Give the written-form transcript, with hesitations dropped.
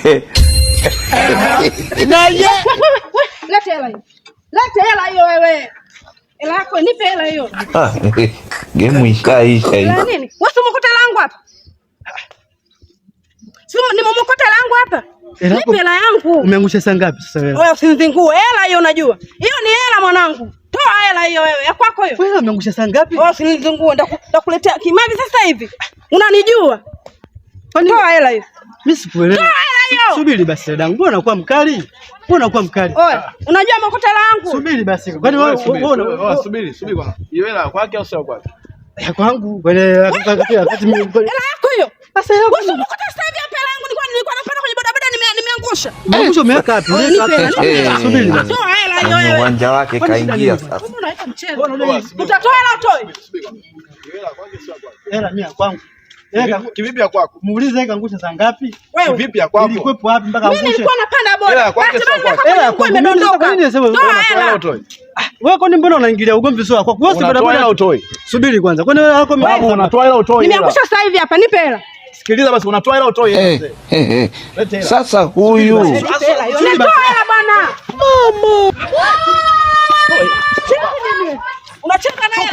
Leta hela hiyo. Leta hela hiyo wewe. Hela yako nipe hela hiyo. Game ishaisha hii. Nini? Wewe umekuta langu hapa. Sio nimemkuta langu hapa. Nipe hela yangu. Umeangusha saa ngapi sasa wewe? Wewe usizingue. Hela hiyo unajua. Hiyo ni hela mwanangu. Toa hela hiyo wewe. Ya kwako hiyo. Wewe umeangusha saa ngapi? Wewe usinizingue. Ndakuletea kimavi sasa hivi. Unanijua? Toa hela hiyo. Mimi sikuelewi. Toa hela hiyo. Subiri basi dadangu. Mbona unakuwa mkali? Mbona unakuwa mkali? Oe, unajua makuta langu. Subiri basi. Kwani wewe subiri bwana. Hiyo hela kwake au sio kwake? Ya kwangu. Wakati mimi hela yako hiyo. Sasa hiyo wewe umekuta sasa hivi hapa langu nilikuwa napanda kwenye bodaboda nimeangusha. Umeangusha umeweka wapi? Subiri basi. Toa hela hiyo wewe. Uwanja wake kaingia sasa. Unaleta mchezo. Utatoa hela utoi? Hela kwake sio kwake. Hela mimi kwangu. Kivipi ya kwako? Muulize yeye kaangusha saa ngapi? Kivipi ya kwako? Nilikuwepo wapi mpaka angushe? Mimi nilikuwa napanda boda. Hela kwake sio kwake. Hela kwa nini unasema kwa nini unasema unatoa utoi? Wewe kwani mbona unaingilia ugomvi sio kwako? Wewe unatoa hela utoi. Subiri kwanza. Kwani wewe wako mimi unatoa hela utoi? Nimeangusha sasa hivi hapa, nipe hela. Sikiliza basi, unatoa hela utoi. Sasa huyu Nitoa hela bwana. Mama. Unacheka naye.